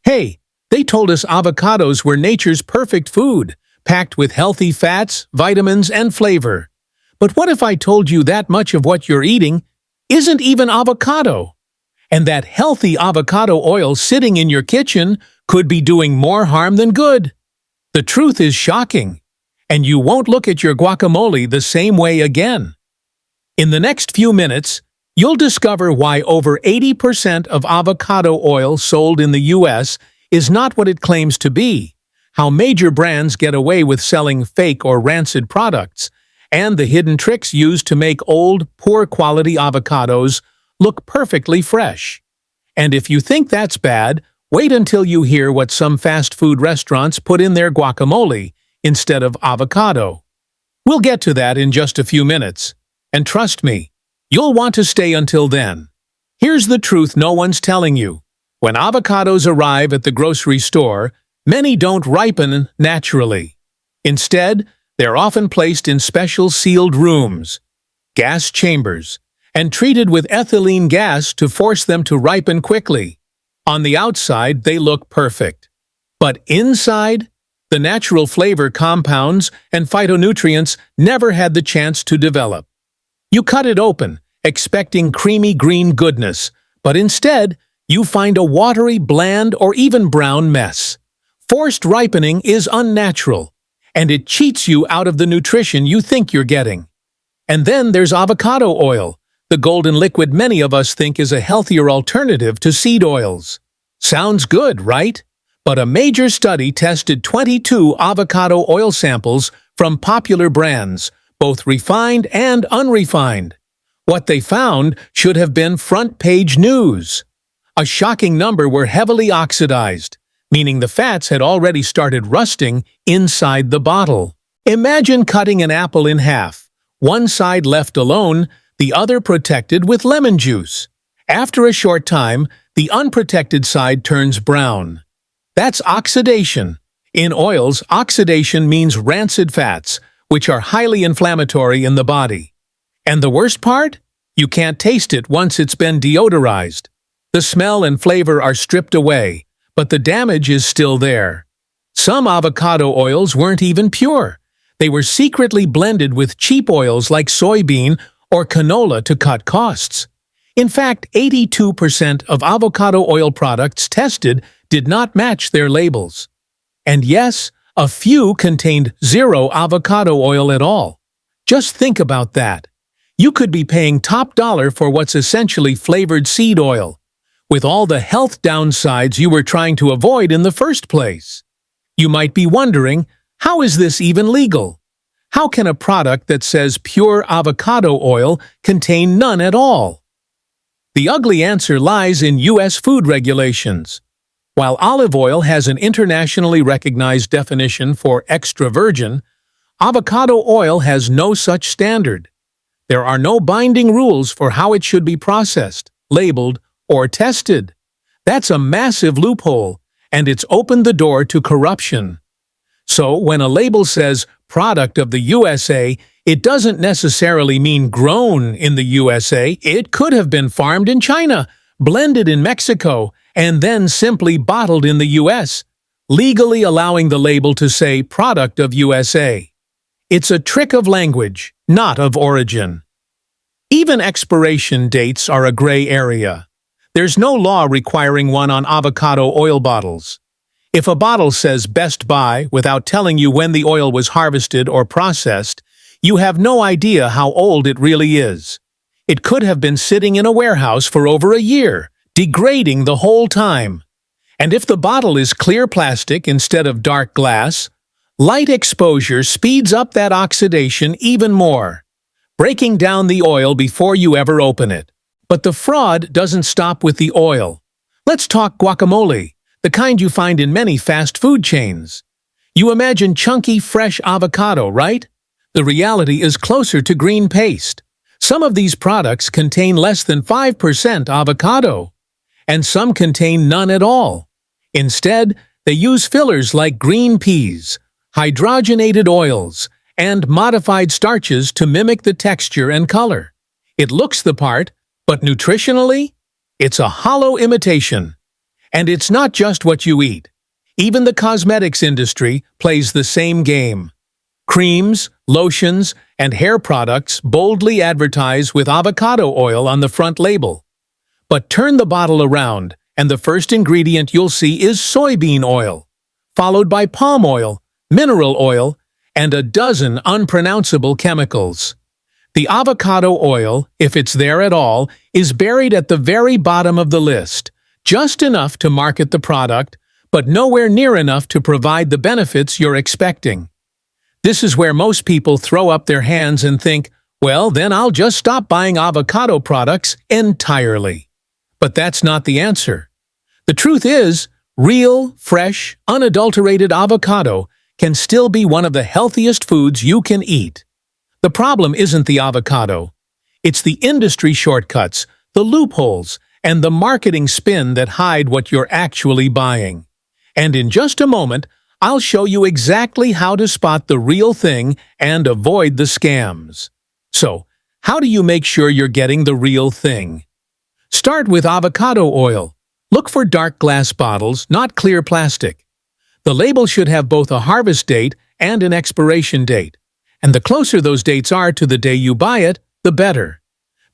Hey, they told us avocados were nature's perfect food, packed with healthy fats, vitamins, and flavor. But what if I told you that much of what you're eating isn't even avocado? And that healthy avocado oil sitting in your kitchen could be doing more harm than good? The truth is shocking, and you won't look at your guacamole the same way again. In the next few minutes, you'll discover why over 80% of avocado oil sold in the U.S. is not what it claims to be, how major brands get away with selling fake or rancid products, and the hidden tricks used to make old, poor-quality avocados look perfectly fresh. And if you think that's bad, wait until you hear what some fast food restaurants put in their guacamole instead of avocado. We'll get to that in just a few minutes. And trust me, you'll want to stay until then. Here's the truth no one's telling you. When avocados arrive at the grocery store, many don't ripen naturally. Instead, they're often placed in special sealed rooms, gas chambers, and treated with ethylene gas to force them to ripen quickly. On the outside, they look perfect. But inside, the natural flavor compounds and phytonutrients never had the chance to develop. You cut it open, expecting creamy green goodness, but instead, you find a watery, bland, or even brown mess. Forced ripening is unnatural, and it cheats you out of the nutrition you think you're getting. And then there's avocado oil, the golden liquid many of us think is a healthier alternative to seed oils. Sounds good, right? But a major study tested 22 avocado oil samples from popular brands, both refined and unrefined. What they found should have been front-page news. A shocking number were heavily oxidized, meaning the fats had already started rusting inside the bottle. Imagine cutting an apple in half, one side left alone, the other protected with lemon juice. After a short time, the unprotected side turns brown. That's oxidation. In oils, oxidation means rancid fats, which are highly inflammatory in the body. And the worst part? You can't taste it once it's been deodorized. The smell and flavor are stripped away, but the damage is still there. Some avocado oils weren't even pure. They were secretly blended with cheap oils like soybean or canola to cut costs. In fact, 82% of avocado oil products tested did not match their labels. And yes, a few contained zero avocado oil at all. Just think about that. You could be paying top dollar for what's essentially flavored seed oil, with all the health downsides you were trying to avoid in the first place. You might be wondering, how is this even legal? How can a product that says pure avocado oil contain none at all? The ugly answer lies in U.S. food regulations. While olive oil has an internationally recognized definition for extra virgin, avocado oil has no such standard. There are no binding rules for how it should be processed, labeled, or tested. That's a massive loophole, and it's opened the door to corruption. So when a label says product of the USA, it doesn't necessarily mean grown in the USA. It could have been farmed in China, blended in Mexico, and then simply bottled in the US, legally allowing the label to say product of USA. It's a trick of language, not of origin. Even expiration dates are a gray area. There's no law requiring one on avocado oil bottles. If a bottle says best buy without telling you when the oil was harvested or processed, you have no idea how old it really is. It could have been sitting in a warehouse for over a year, degrading the whole time. And if the bottle is clear plastic instead of dark glass, light exposure speeds up that oxidation even more, breaking down the oil before you ever open it. But the fraud doesn't stop with the oil. Let's talk guacamole, the kind you find in many fast food chains. You imagine chunky, fresh avocado, right? The reality is closer to green paste. Some of these products contain less than 5% avocado, and some contain none at all. Instead, they use fillers like green peas, hydrogenated oils, and modified starches to mimic the texture and color. It looks the part, but nutritionally, It's a hollow imitation. And it's not just what you eat. Even the cosmetics industry plays the same game. Creams, lotions, and hair products boldly advertise with avocado oil on the front label. But turn the bottle around, and the first ingredient you'll see is soybean oil, followed by palm oil, mineral oil, and a dozen unpronounceable chemicals. The avocado oil, if it's there at all, is buried at the very bottom of the list, just enough to market the product, but nowhere near enough to provide the benefits you're expecting. This is where most people throw up their hands and think, well, then I'll just stop buying avocado products entirely. But that's not the answer. The truth is, real, fresh, unadulterated avocado can still be one of the healthiest foods you can eat. The problem isn't the avocado. It's the industry shortcuts, the loopholes, and the marketing spin that hide what you're actually buying. And in just a moment, I'll show you exactly how to spot the real thing and avoid the scams. So, how do you make sure you're getting the real thing? Start with avocado oil. Look for dark glass bottles, not clear plastic. The label should have both a harvest date and an expiration date. And the closer those dates are to the day you buy it, the better.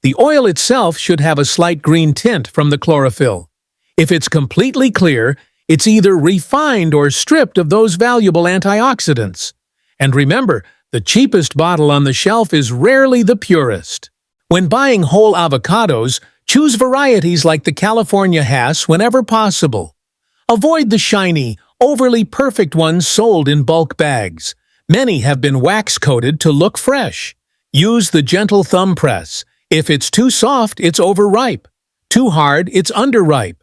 The oil itself should have a slight green tint from the chlorophyll. If it's completely clear, it's either refined or stripped of those valuable antioxidants. And remember, the cheapest bottle on the shelf is rarely the purest. When buying whole avocados, choose varieties like the California Hass whenever possible. Avoid the shiny, overly perfect ones sold in bulk bags. Many have been wax-coated to look fresh. Use the gentle thumb press. If it's too soft, it's overripe. Too hard, it's underripe.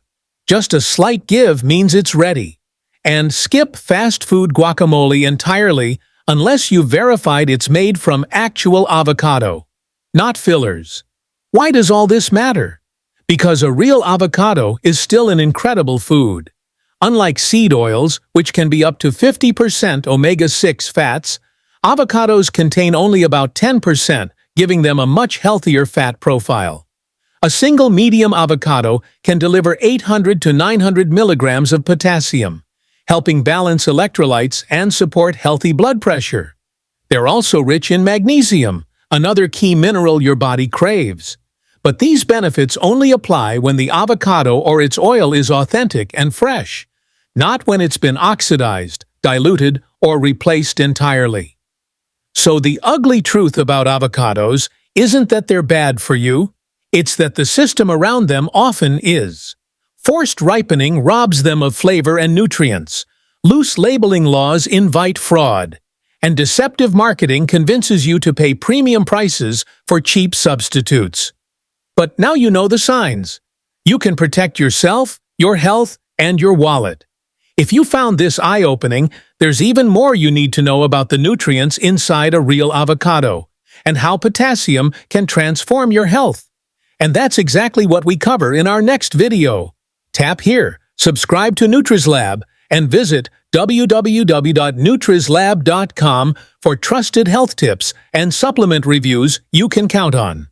Just a slight give means it's ready. And skip fast food guacamole entirely unless you've verified it's made from actual avocado, not fillers. Why does all this matter? Because a real avocado is still an incredible food. Unlike seed oils, which can be up to 50% omega-6 fats, avocados contain only about 10%, giving them a much healthier fat profile. A single medium avocado can deliver 800 to 900 milligrams of potassium, helping balance electrolytes and support healthy blood pressure. They're also rich in magnesium, another key mineral your body craves. But these benefits only apply when the avocado or its oil is authentic and fresh, not when it's been oxidized, diluted, or replaced entirely. So the ugly truth about avocados isn't that they're bad for you. It's that the system around them often is. Forced ripening robs them of flavor and nutrients. Loose labeling laws invite fraud. And deceptive marketing convinces you to pay premium prices for cheap substitutes. But now you know the signs. You can protect yourself, your health, and your wallet. If you found this eye-opening, there's even more you need to know about the nutrients inside a real avocado, and how potassium can transform your health. And that's exactly what we cover in our next video. Tap here, subscribe to Nutrizlab, and visit www.nutrizlab.com for trusted health tips and supplement reviews you can count on.